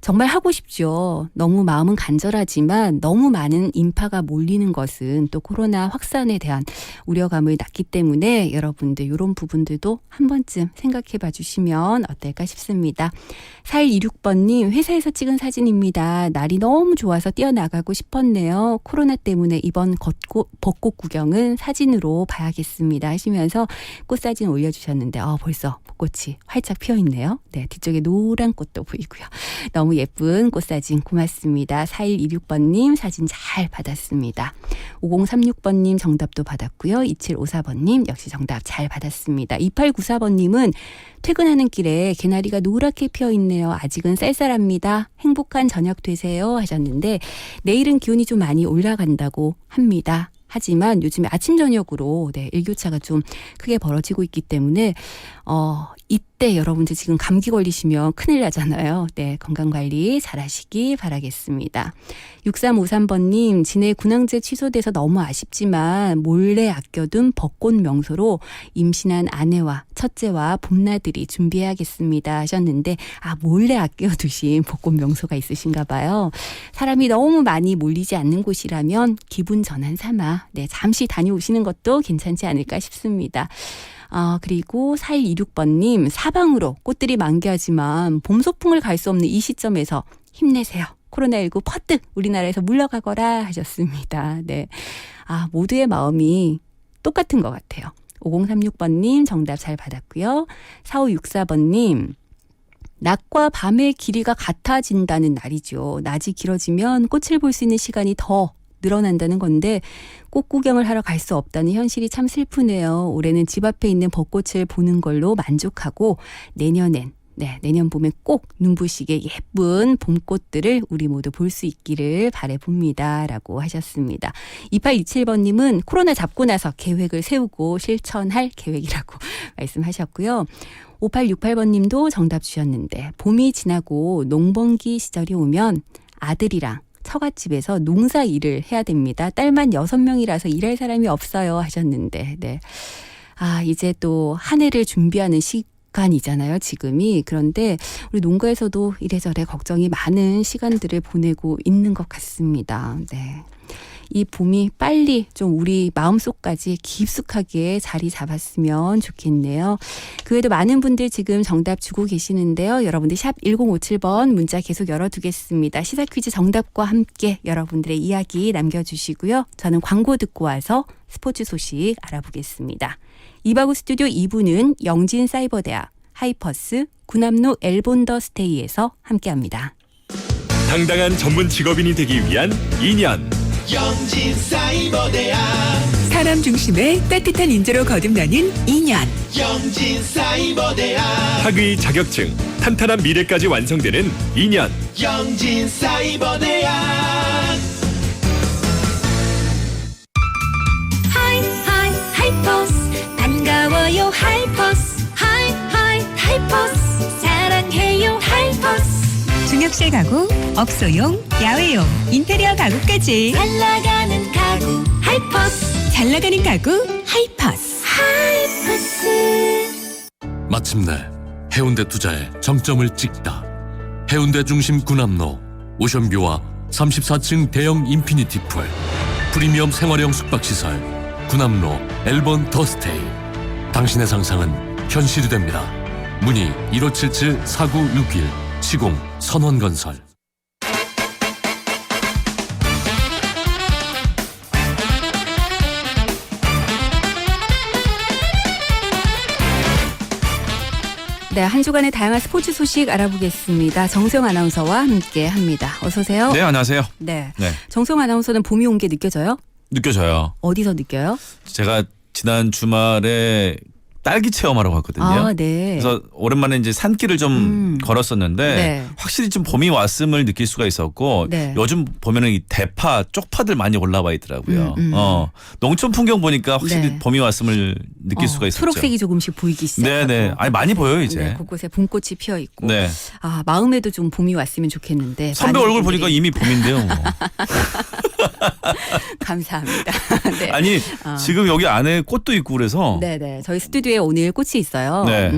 정말 하고 싶죠. 너무 마음은 간절하지만 너무 많은 인파가 몰리는 것은 또 코로나 확산에 대한 우려감을 낳기 때문에 여러분들 이런 부분들도 한 번쯤 생각해 봐 주시면 어떨까 싶습니다. 4126번님, 회사에서 찍은 사진입니다. 날이 너무 좋아서 뛰어나가고 싶었네요. 코로나 때문에 이번 벚꽃 구경은 사진으로 봐야겠습니다 하시면서 꽃사진 올려주셨는데 벌써 벚꽃이 활짝 피어있네요. 네, 뒤쪽에 노란 꽃도 보이고요. 너무 예쁜 꽃사진 고맙습니다. 4126번님 사진 잘 받았습니다. 5036번님 정답도 받았고요. 2754번님 역시 정답 잘 받았습니다. 2894번님은 퇴근하는 길에 개나리가 노랗게 피어있네요. 아직은 쌀쌀합니다. 행복한 저녁 되세요 하셨는데 내일은 기온이 좀 많이 올라간다고 합니다. 하지만 요즘에 아침 저녁으로 일교차가 좀 크게 벌어지고 있기 때문에 이때 여러분들 지금 감기 걸리시면 큰일 나잖아요. 건강관리 잘 하시기 바라겠습니다. 6353번님, 진해 군항제 취소돼서 너무 아쉽지만 몰래 아껴둔 벚꽃 명소로 임신한 아내와 첫째와 봄나들이 준비해야겠습니다 하셨는데 몰래 아껴두신 벚꽃 명소가 있으신가 봐요. 사람이 너무 많이 몰리지 않는 곳이라면 기분 전환 삼아 잠시 다녀오시는 것도 괜찮지 않을까 싶습니다. 그리고 4126번님, 사방으로 꽃들이 만개하지만 봄 소풍을 갈 수 없는 이 시점에서 힘내세요. 코로나19 퍼뜩 우리나라에서 물러가거라 하셨습니다. 모두의 마음이 똑같은 것 같아요. 5036번님 정답 잘 받았고요. 4564번님, 낮과 밤의 길이가 같아진다는 날이죠. 낮이 길어지면 꽃을 볼 수 있는 시간이 더 늘어난다는 건데 꽃 구경을 하러 갈 수 없다는 현실이 참 슬프네요. 올해는 집 앞에 있는 벚꽃을 보는 걸로 만족하고 내년 봄에 꼭 눈부시게 예쁜 봄꽃들을 우리 모두 볼 수 있기를 바라봅니다. 라고 하셨습니다. 2827번님은 코로나 잡고 나서 계획을 세우고 실천할 계획이라고 말씀하셨고요. 5868번님도 정답 주셨는데 봄이 지나고 농번기 시절이 오면 아들이랑 처갓집에서 농사 일을 해야 됩니다. 딸만 6명이라서 일할 사람이 없어요 하셨는데 네. 이제 또 한 해를 준비하는 시간이잖아요, 지금이. 그런데 우리 농가에서도 이래저래 걱정이 많은 시간들을 보내고 있는 것 같습니다. 네. 이 봄이 빨리 좀 우리 마음속까지 깊숙하게 자리 잡았으면 좋겠네요. 그 외에도 많은 분들 지금 정답 주고 계시는데요. 여러분들 샵 1057번 문자 계속 열어두겠습니다. 시사 퀴즈 정답과 함께 여러분들의 이야기 남겨주시고요. 저는 광고 듣고 와서 스포츠 소식 알아보겠습니다. 이바구 스튜디오 2부는 영진사이버대학, 하이퍼스, 구남로 엘본더 스테이에서 함께합니다. 당당한 전문 직업인이 되기 위한 2년 영진사이버대학 사람 중심의 따뜻한 인재로 거듭나는 2년 영진사이버대학 학위 자격증 탄탄한 미래까지 완성되는 2년 영진사이버대학 하이퍼스 반가워요 하이퍼스 하이퍼스 사랑해요 하이퍼스 중역실 가구, 업소용, 야외용, 인테리어 가구까지 잘 나가는 가구 하이퍼스 잘 나가는 가구 하이퍼스. 마침내 해운대 투자에 정점을 찍다. 해운대 중심 구남로 오션뷰와 34층 대형 인피니티 풀 프리미엄 생활형 숙박시설 구남로 엘본 더스테이. 당신의 상상은 현실이 됩니다. 문의 1577-4961 시공 선원건설. 네, 한 주간의 다양한 스포츠 소식 알아보겠습니다. 정수영 아나운서와 함께합니다. 어서 오세요. 네, 안녕하세요. 네. 네. 정수영 아나운서는 봄이 온 게 느껴져요? 느껴져요. 어디서 느껴요? 제가 지난 주말에 딸기 체험하러 갔거든요. 네. 그래서 오랜만에 이제 산길을 좀 걸었었는데 네. 확실히 좀 봄이 왔음을 느낄 수가 있었고 네. 요즘 보면은 이 대파, 쪽파들 많이 올라와 있더라고요. 농촌 풍경 보니까 확실히 네. 봄이 왔음을 느낄 수가 있었죠. 초록색이 조금씩 보이기 시작하고. 네네. 아니 많이 보여요 이제. 네, 곳곳에 봄꽃이 피어 있고. 네. 마음에도 좀 봄이 왔으면 좋겠는데. 선배 많은 얼굴 분들이... 보니까 이미 봄인데요. 뭐. 감사합니다. 네. 아니 지금 여기 안에 꽃도 있고 그래서. 네네. 저희 스튜디오에 오늘 꽃이 있어요. 네.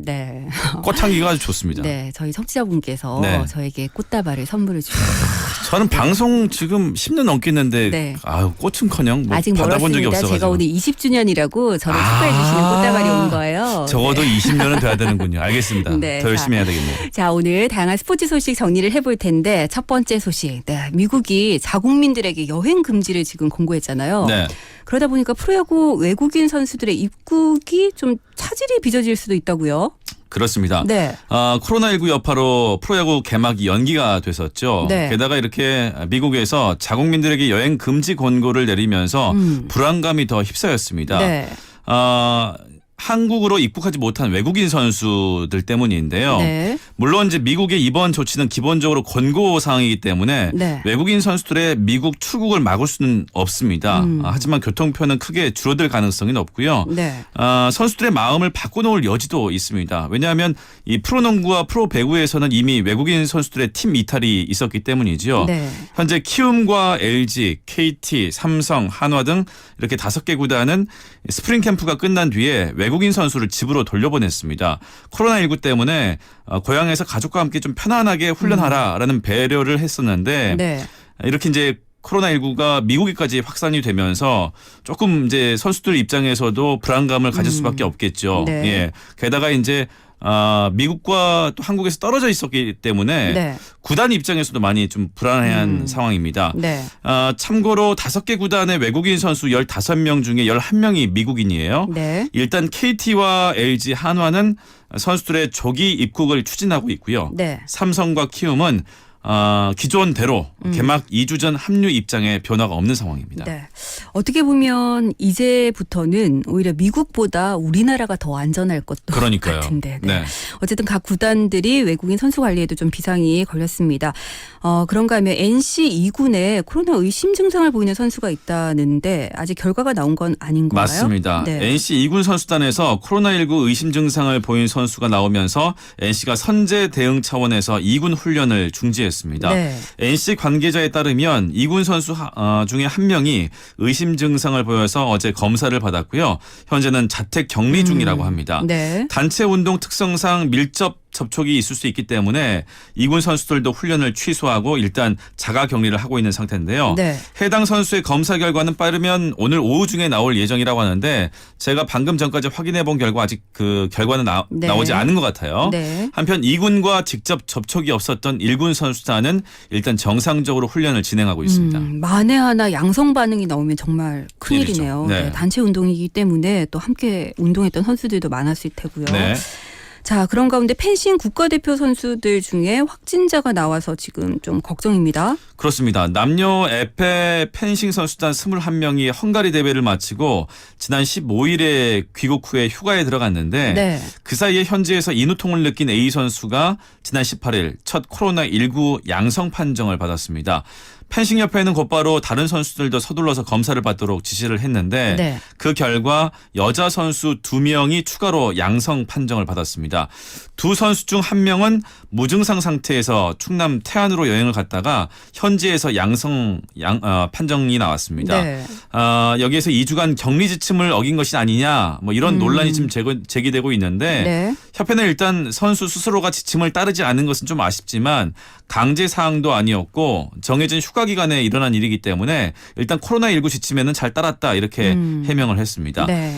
네. 꽃향기가 아주 좋습니다. 네. 저희 청취자분께서 네. 저에게 꽃다발을 선물을 주셨어요. 저는 방송 지금 10년 넘겠는데 네. 꽃은커녕 뭐 아직 받아본 적이 멀었습니다. 없어가지고. 제가 오늘 20주년이라고 저를 축하해 주시는 꽃다발이 온 거예요. 적어도 네. 20년은 돼야 되는군요. 알겠습니다. 네, 더 열심히 해야 되겠네요. 자, 오늘 다양한 스포츠 소식 정리를 해볼 텐데 첫 번째 소식. 네, 미국이 자국민들에게 여행 금지를 지금 공고했잖아요. 네. 그러다 보니까 프로야구 외국인 선수들의 입국이 좀 차질이 빚어질 수도 있다고요. 그렇습니다. 네. 코로나19 여파로 프로야구 개막이 연기가 됐었죠. 네. 게다가 이렇게 미국에서 자국민들에게 여행 금지 권고를 내리면서 불안감이 더 휩싸였습니다. 네. 한국으로 입국하지 못한 외국인 선수들 때문인데요. 네. 물론 이제 미국의 이번 조치는 기본적으로 권고 사항이기 때문에 네. 외국인 선수들의 미국 출국을 막을 수는 없습니다. 하지만 교통편은 크게 줄어들 가능성이 높고요. 네. 선수들의 마음을 바꿔놓을 여지도 있습니다. 왜냐하면 이 프로농구와 프로배구에서는 이미 외국인 선수들의 팀 이탈이 있었기 때문이죠. 네. 현재 키움과 LG, KT, 삼성, 한화 등 이렇게 5개 구단은 스프링 캠프가 끝난 뒤에 외국인 선수를 집으로 돌려보냈습니다. 코로나19 때문에 고향에서 가족과 함께 좀 편안하게 훈련하라라는 배려를 했었는데 네. 이렇게 이제 코로나19가 미국에까지 확산이 되면서 조금 이제 선수들 입장에서도 불안감을 가질 수밖에 없겠죠. 네. 예. 게다가 이제 미국과 또 한국에서 떨어져 있었기 때문에 네. 구단 입장에서도 많이 좀 불안해한 상황입니다. 네. 참고로 5개 구단의 외국인 선수 15명 중에 11명이 미국인이에요. 네. 일단 KT와 LG, 한화는 선수들의 조기 입국을 추진하고 있고요. 네. 삼성과 키움은 기존대로 개막 2주 전 합류 입장에 변화가 없는 상황입니다. 네. 어떻게 보면 이제부터는 오히려 미국보다 우리나라가 더 안전할 것도 그러니까요. 같은데. 네. 어쨌든 각 구단들이 외국인 선수 관리에도 좀 비상이 걸렸습니다. 그런가 하면 NC 2군에 코로나 의심 증상을 보이는 선수가 있다는데 아직 결과가 나온 건 아닌 건가요? 맞습니다. 네. NC 2군 선수단에서 코로나19 의심 증상을 보인 선수가 나오면서 NC가 선제 대응 차원에서 2군 훈련을 중지했습니다. 네. NC 관계자에 따르면 2군 선수 중에 한 명이 의심 증상을 보여서 어제 검사를 받았고요. 현재는 자택 격리 중이라고 합니다. 네. 단체 운동 특성상 밀접 접촉이 있을 수 있기 때문에 2군 선수들도 훈련을 취소하고 일단 자가 격리를 하고 있는 상태인데요. 네. 해당 선수의 검사 결과는 빠르면 오늘 오후 중에 나올 예정이라고 하는데 제가 방금 전까지 확인해 본 결과 아직 그 결과는 나오지 않은 것 같아요. 네. 한편 2군과 직접 접촉이 없었던 1군 선수단은 일단 정상적으로 훈련을 진행하고 있습니다. 만에 하나 양성 반응이 나오면 정말 큰일이네요. 큰일이죠. 네. 네, 단체 운동이기 때문에 또 함께 운동했던 선수들도 많았을 테고요. 네. 자, 그런 가운데 펜싱 국가대표 선수들 중에 확진자가 나와서 지금 좀 걱정입니다. 그렇습니다. 남녀 에페 펜싱 선수단 21명이 헝가리 대회를 마치고 지난 15일에 귀국 후에 휴가에 들어갔는데 네. 그 사이에 현지에서 인후통을 느낀 A 선수가 지난 18일 첫 코로나19 양성 판정을 받았습니다. 펜싱협회는 곧바로 다른 선수들도 서둘러서 검사를 받도록 지시를 했는데 네. 그 결과 여자 선수 2명이 추가로 양성 판정을 받았습니다. 두 선수 중 한 명은 무증상 상태에서 충남 태안으로 여행을 갔다가 현지에서 양성 판정이 나왔습니다. 네. 여기에서 2주간 격리 지침을 어긴 것이 아니냐 뭐 이런 논란이 지금 제기되고 있는데 네. 협회는 일단 선수 스스로가 지침을 따르지 않은 것은 좀 아쉽지만 강제 사항도 아니었고 정해진 휴가 기간에 일어난 일이기 때문에 일단 코로나19 지침에는 잘 따랐다 이렇게 해명을 했습니다. 네.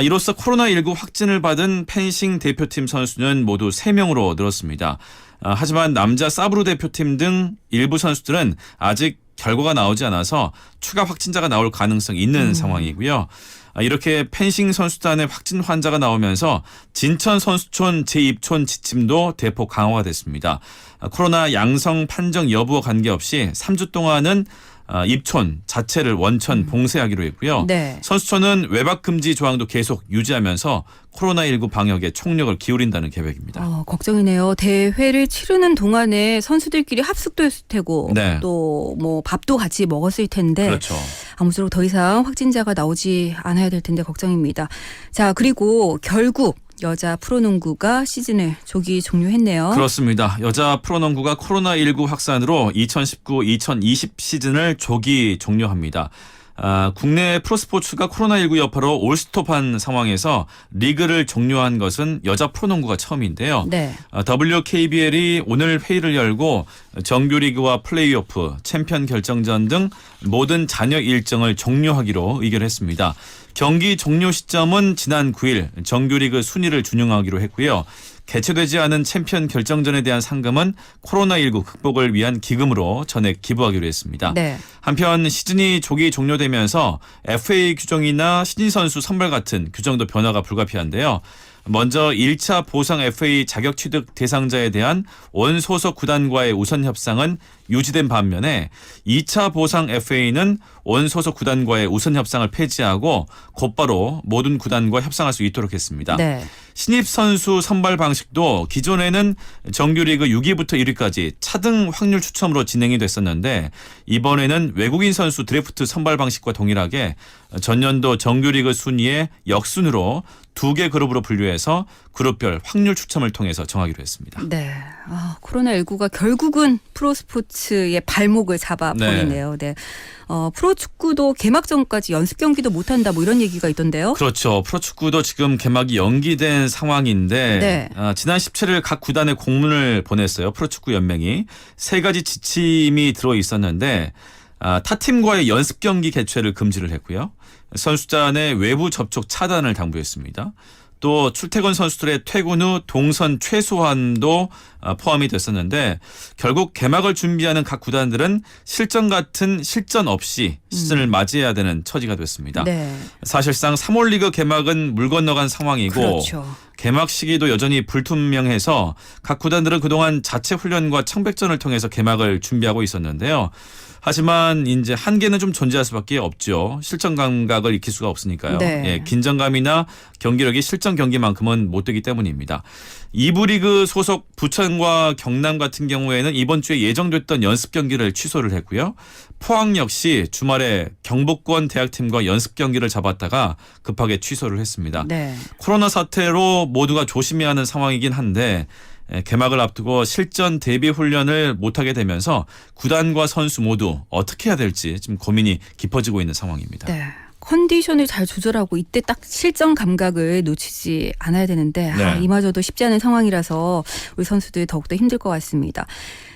이로써 코로나19 확진을 받은 펜싱 대표팀 선수는 모두 3명으로 늘었습니다. 하지만 남자 사브르 대표팀 등 일부 선수들은 아직 결과가 나오지 않아서 추가 확진자가 나올 가능성이 있는 상황이고요. 이렇게 펜싱 선수단의 확진 환자가 나오면서 진천 선수촌 재입촌 지침도 대폭 강화가 됐습니다. 코로나 양성 판정 여부와 관계없이 3주 동안은 입촌 자체를 원천 봉쇄하기로 했고요. 네. 선수촌은 외박 금지 조항도 계속 유지하면서 코로나19 방역에 총력을 기울인다는 계획입니다. 걱정이네요. 대회를 치르는 동안에 선수들끼리 합숙도 했을 테고 네. 또 뭐 밥도 같이 먹었을 텐데 그렇죠. 아무쪼록 더 이상 확진자가 나오지 않아야 될 텐데 걱정입니다. 자, 그리고 결국 여자 프로농구가 시즌을 조기 종료했네요. 그렇습니다. 여자 프로농구가 코로나19 확산으로 2019-2020 시즌을 조기 종료합니다. 국내 프로스포츠가 코로나19 여파로 올스톱한 상황에서 리그를 종료한 것은 여자 프로농구가 처음인데요. 네. WKBL이 오늘 회의를 열고 정규리그와 플레이오프, 챔피언 결정전 등 모든 잔여 일정을 종료하기로 의결했습니다. 경기 종료 시점은 지난 9일 정규리그 순위를 준용하기로 했고요. 개최되지 않은 챔피언 결정전에 대한 상금은 코로나19 극복을 위한 기금으로 전액 기부하기로 했습니다. 네. 한편 시즌이 조기 종료되면서 FA 규정이나 신인 선수 선발 같은 규정도 변화가 불가피한데요. 먼저 1차 보상 FA 자격 취득 대상자에 대한 원소속 구단과의 우선 협상은 유지된 반면에 2차 보상 FA는 원소속 구단과의 우선 협상을 폐지하고 곧바로 모든 구단과 협상할 수 있도록 했습니다. 네. 신입 선수 선발 방식도 기존에는 정규리그 6위부터 1위까지 차등 확률 추첨으로 진행이 됐었는데 이번에는 외국인 선수 드래프트 선발 방식과 동일하게 전년도 정규리그 순위의 역순으로 2개 그룹으로 분류해서 그룹별 확률 추첨을 통해서 정하기로 했습니다. 네. 코로나19가 결국은 프로스포츠의 발목을 잡아버리네요. 네. 프로축구도 개막전까지 연습 경기도 못한다 뭐 이런 얘기가 있던데요. 그렇죠. 프로축구도 지금 개막이 연기된 상황인데 네. 지난 17일 각 구단에 공문을 보냈어요. 프로축구 연맹이 3가지 지침이 들어 있었는데 타 팀과의 연습 경기 개최를 금지를 했고요. 선수단의 외부 접촉 차단을 당부했습니다. 또 출퇴근 선수들의 퇴근 후 동선 최소한도 포함이 됐었는데 결국 개막을 준비하는 각 구단들은 실전 같은 실전 없이 시즌을 맞이해야 되는 처지가 됐습니다. 네. 사실상 3월 리그 개막은 물 건너간 상황이고 그렇죠. 개막 시기도 여전히 불투명해서 각 구단들은 그동안 자체 훈련과 청백전을 통해서 개막을 준비하고 있었는데요. 하지만 이제 한계는 좀 존재할 수밖에 없죠. 실전 감각을 익힐 수가 없으니까요. 네. 예, 긴장감이나 경기력이 실전 경기만큼은 못 되기 때문입니다. 2부 리그 소속 부천과 경남 같은 경우에는 이번 주에 예정됐던 연습 경기를 취소를 했고요. 포항 역시 주말에 경북권 대학팀과 연습 경기를 잡았다가 급하게 취소를 했습니다. 네. 코로나 사태로 모두가 조심해야 하는 상황이긴 한데 개막을 앞두고 실전 대비 훈련을 못하게 되면서 구단과 선수 모두 어떻게 해야 될지 지금 고민이 깊어지고 있는 상황입니다. 네. 컨디션을 잘 조절하고 이때 딱 실전 감각을 놓치지 않아야 되는데 네. 이마저도 쉽지 않은 상황이라서 우리 선수들 더욱더 힘들 것 같습니다.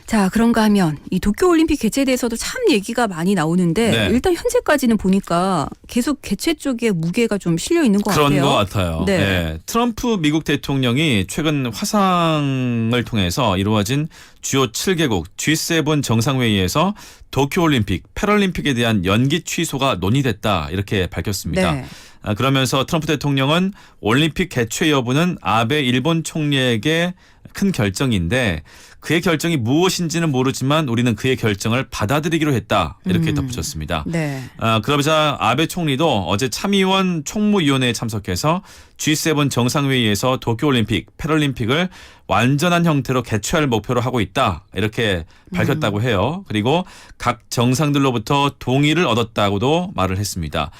자, 그런가 하면 이 도쿄올림픽 개최에 대해서도 참 얘기가 많이 나오는데 네. 일단 현재까지는 보니까 계속 개최 쪽에 무게가 좀 실려 있는 것 그런 같아요. 것 같아요. 네. 네. 트럼프 미국 대통령이 최근 화상을 통해서 이루어진 주요 7개국 G7 정상회의에서 도쿄올림픽, 패럴림픽에 대한 연기 취소가 논의됐다 이렇게 밝혔습니다. 네. 그러면서 트럼프 대통령은 올림픽 개최 여부는 아베 일본 총리에게 큰 결정인데 그의 결정이 무엇인지는 모르지만 우리는 그의 결정을 받아들이기로 했다 이렇게 덧붙였습니다. 네. 그러자 아베 총리도 어제 참의원 총무위원회에 참석해서 G7 정상회의에서 도쿄올림픽, 패럴림픽을 완전한 형태로 개최할 목표로 하고 있다 이렇게 밝혔다고 해요. 그리고 각 정상들로부터 동의를 얻었다고도 말을 했습니다.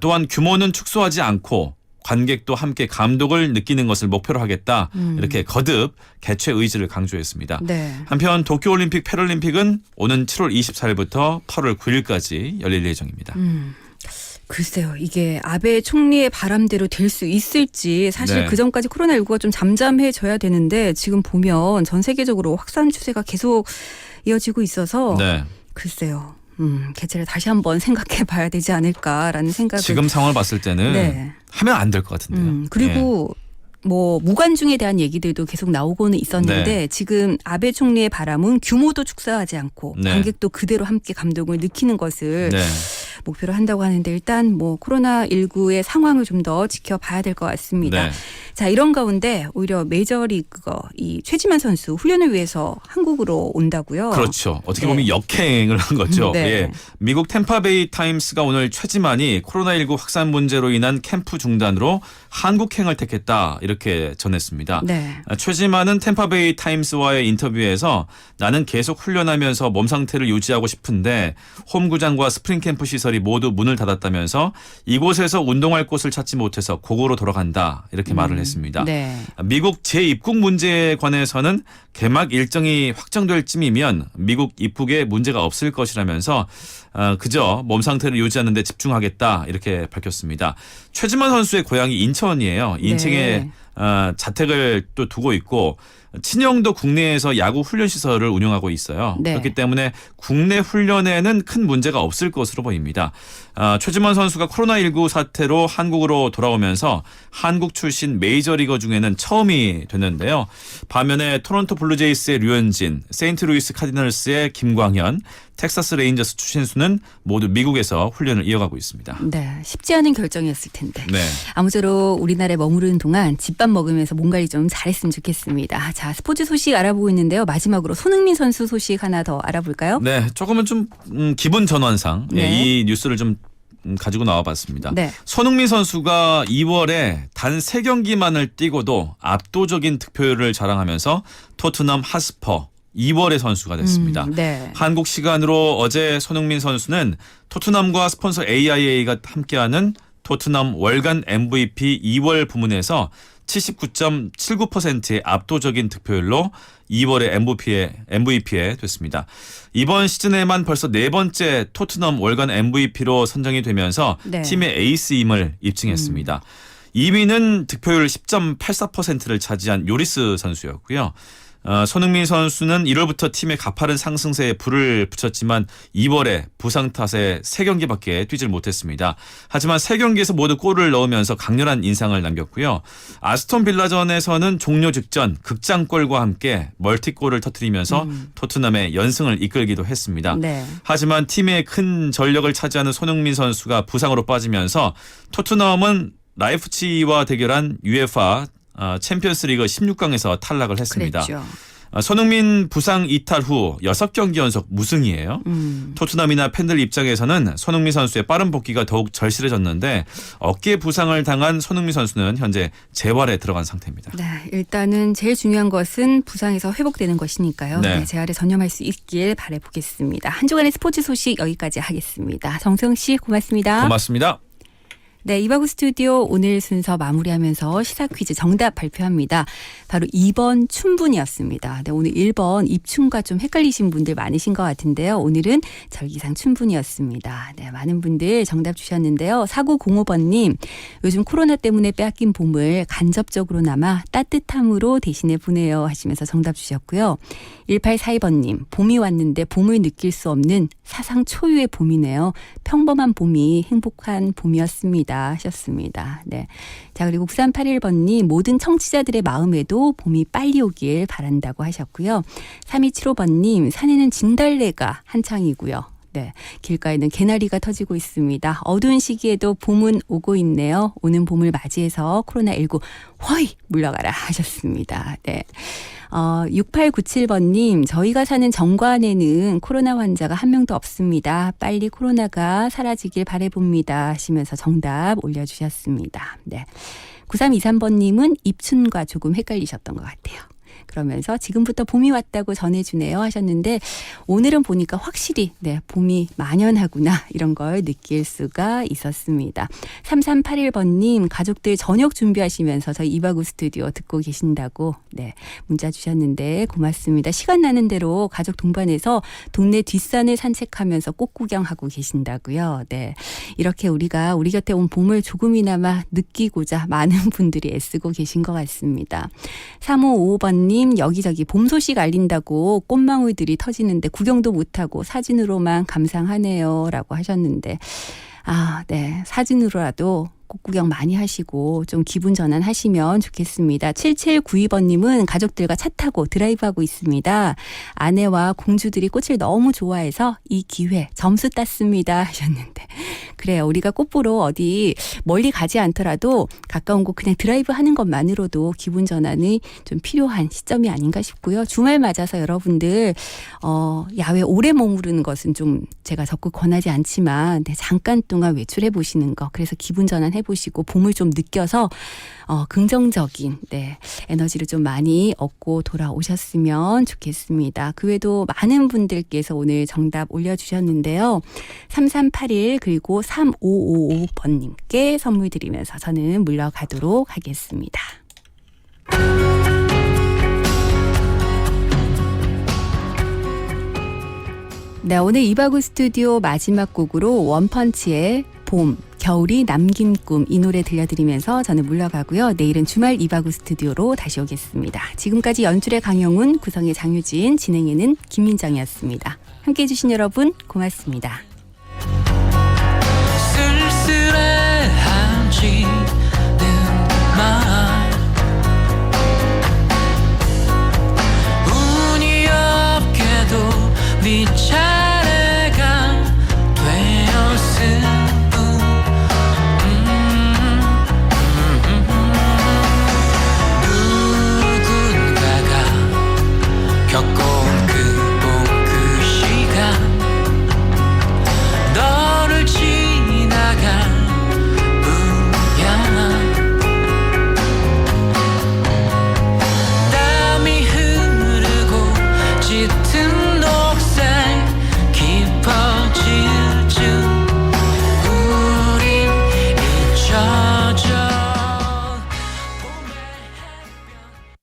또한 규모는 축소하지 않고 관객도 함께 감독을 느끼는 것을 목표로 하겠다. 이렇게 거듭 개최 의지를 강조했습니다. 네. 한편 도쿄올림픽, 패럴림픽은 오는 7월 24일부터 8월 9일까지 열릴 예정입니다. 글쎄요. 이게 아베 총리의 바람대로 될 수 있을지 사실 네. 그전까지 코로나19가 좀 잠잠해져야 되는데 지금 보면 전 세계적으로 확산 추세가 계속 이어지고 있어서 네. 글쎄요. 개최를 다시 한번 생각해 봐야 되지 않을까라는 생각을 지금 상황을 봤을 때는 네. 하면 안 될 것 같은데요. 그리고 뭐 무관중에 대한 얘기들도 계속 나오고는 있었는데 네. 지금 아베 총리의 바람은 규모도 축소하지 않고 네. 관객도 그대로 함께 감동을 느끼는 것을 네. 목표로 한다고 하는데 일단 뭐 코로나19의 상황을 좀 더 지켜봐야 될 것 같습니다. 네. 자, 이런 가운데 오히려 메이저리그 이 최지만 선수 훈련을 위해서 한국으로 온다고요. 그렇죠. 어떻게 네. 보면 역행을 한 거죠. 네. 예. 미국 템파베이 타임스가 오늘 최지만이 코로나19 확산 문제로 인한 캠프 중단으로 한국행을 택했다 이렇게 전했습니다. 네. 최지만은 템파베이 타임스와의 인터뷰에서 나는 계속 훈련하면서 몸 상태를 유지하고 싶은데 홈구장과 스프링캠프 시설이 모두 문을 닫았다면서 이곳에서 운동할 곳을 찾지 못해서 고국으로 돌아간다 이렇게 말을 했습니다. 네. 미국 재입국 문제에 관해서는 개막 일정이 확정될 쯤이면 미국 입국에 문제가 없을 것이라면서 그저 몸 상태를 유지하는 데 집중하겠다 이렇게 밝혔습니다. 최지만 선수의 고향이 인천이에요. 인천에 네. 자택을 또 두고 있고 친형도 국내에서 야구 훈련 시설을 운영하고 있어요. 네. 그렇기 때문에 국내 훈련에는 큰 문제가 없을 것으로 보입니다. 최지만 선수가 코로나19 사태로 한국으로 돌아오면서 한국 출신 메이저리거 중에는 처음이 됐는데요. 반면에 토론토 블루제이스의 류현진, 세인트루이스 카디널스의 김광현, 텍사스 레인저스 추신수는 모두 미국에서 훈련을 이어가고 있습니다. 네, 쉽지 않은 결정이었을 텐데. 네. 아무쪼록 우리나라에 머무르는 동안 집밥 먹으면서 몸관리 좀 잘했으면 좋겠습니다. 자, 스포츠 소식 알아보고 있는데요. 마지막으로 손흥민 선수 소식 하나 더 알아볼까요? 네, 조금은 좀 기분 전환상 네. 이 뉴스를 좀 가지고 나와봤습니다. 네. 손흥민 선수가 2월에 단 3경기만을 뛰고도 압도적인 득표율을 자랑하면서 토트넘 핫스퍼 2월의 선수가 됐습니다. 네. 한국 시간으로 어제 손흥민 선수는 토트넘과 스폰서 AIA가 함께하는 토트넘 월간 MVP 2월 부문에서 79.79%의 압도적인 득표율로 2월의 MVP에 됐습니다. 이번 시즌에만 벌써 4번째 토트넘 월간 MVP로 선정이 되면서 네. 팀의 에이스임을 입증했습니다. 2위는 득표율 10.84%를 차지한 요리스 선수였고요. 손흥민 선수는 1월부터 팀의 가파른 상승세에 불을 붙였지만 2월에 부상 탓에 3경기밖에 뛰질 못했습니다. 하지만 3경기에서 모두 골을 넣으면서 강렬한 인상을 남겼고요. 아스톤 빌라전에서는 종료 직전 극장골과 함께 멀티골을 터뜨리면서 토트넘의 연승을 이끌기도 했습니다. 네. 하지만 팀의 큰 전력을 차지하는 손흥민 선수가 부상으로 빠지면서 토트넘은 라이프치히와 대결한 UEFA 챔피언스리그 16강에서 탈락을 했습니다. 그랬죠. 손흥민 부상 이탈 후 6경기 연속 무승이에요. 토트넘이나 팬들 입장에서는 손흥민 선수의 빠른 복귀가 더욱 절실해졌는데 어깨 부상을 당한 손흥민 선수는 현재 재활에 들어간 상태입니다. 네, 일단은 제일 중요한 것은 부상에서 회복되는 것이니까요. 네. 네, 재활에 전념할 수 있길 바라보겠습니다. 한 주간의 스포츠 소식 여기까지 하겠습니다. 정수영 씨 고맙습니다. 고맙습니다. 네, 이바구 스튜디오 오늘 순서 마무리하면서 시사 퀴즈 정답 발표합니다. 바로 2번 춘분이었습니다. 네, 오늘 1번 입춘과 좀 헷갈리신 분들 많으신 것 같은데요. 오늘은 절기상 춘분이었습니다. 네, 많은 분들 정답 주셨는데요. 4905번님, 요즘 코로나 때문에 빼앗긴 봄을 간접적으로나마 따뜻함으로 대신해 보내요 하시면서 정답 주셨고요. 1842번님, 봄이 왔는데 봄을 느낄 수 없는 사상 초유의 봄이네요. 평범한 봄이 행복한 봄이었습니다 하셨습니다. 네. 자, 그리고 9381번님, 모든 청취자들의 마음에도 봄이 빨리 오길 바란다고 하셨고요. 3275번님, 산에는 진달래가 한창이고요. 네, 길가에는 개나리가 터지고 있습니다. 어두운 시기에도 봄은 오고 있네요. 오는 봄을 맞이해서 코로나19 허이 물러가라 하셨습니다. 네. 6897번님, 저희가 사는 정관에는 코로나 환자가 한 명도 없습니다. 빨리 코로나가 사라지길 바라봅니다 하시면서 정답 올려주셨습니다. 네. 9323번님은 입춘과 조금 헷갈리셨던 것 같아요. 그러면서 지금부터 봄이 왔다고 전해주네요 하셨는데 오늘은 보니까 확실히 네, 봄이 만연하구나 이런 걸 느낄 수가 있었습니다. 3381번님, 가족들 저녁 준비하시면서 저희 이바구 스튜디오 듣고 계신다고 네, 문자 주셨는데 고맙습니다. 시간 나는 대로 가족 동반해서 동네 뒷산을 산책하면서 꽃 구경하고 계신다고요. 네, 이렇게 우리가 우리 곁에 온 봄을 조금이나마 느끼고자 많은 분들이 애쓰고 계신 것 같습니다. 3555번님, 여기저기 봄 소식 알린다고 꽃망울들이 터지는데 구경도 못하고 사진으로만 감상하네요 라고 하셨는데 네, 사진으로라도 꽃 구경 많이 하시고 좀 기분 전환하시면 좋겠습니다. 7792번님은 가족들과 차 타고 드라이브하고 있습니다. 아내와 공주들이 꽃을 너무 좋아해서 이 기회 점수 땄습니다 하셨는데 그래요. 우리가 꽃 보러 어디 멀리 가지 않더라도 가까운 곳 그냥 드라이브 하는 것만으로도 기분 전환이 좀 필요한 시점이 아닌가 싶고요. 주말 맞아서 여러분들 야외 오래 머무르는 것은 좀 제가 적극 권하지 않지만 네, 잠깐 동안 외출해 보시는 거 그래서 기분 전환 해보시고 봄을 좀 느껴서 긍정적인 네, 에너지를 좀 많이 얻고 돌아오셨으면 좋겠습니다. 그 외에도 많은 분들께서 오늘 정답 올려주셨는데요. 3381 그리고 3555번님께 선물 드리면서 저는 물러가도록 하겠습니다. 네, 오늘 이바구 스튜디오 마지막 곡으로 원펀치의 봄, 겨울이 남긴 꿈 이 노래 들려드리면서 저는 물러가고요. 내일은 주말 이바구 스튜디오로 다시 오겠습니다. 지금까지 연출의 강영훈, 구성의 장유진, 진행에는 김민정이었습니다. 함께해 주신 여러분 고맙습니다.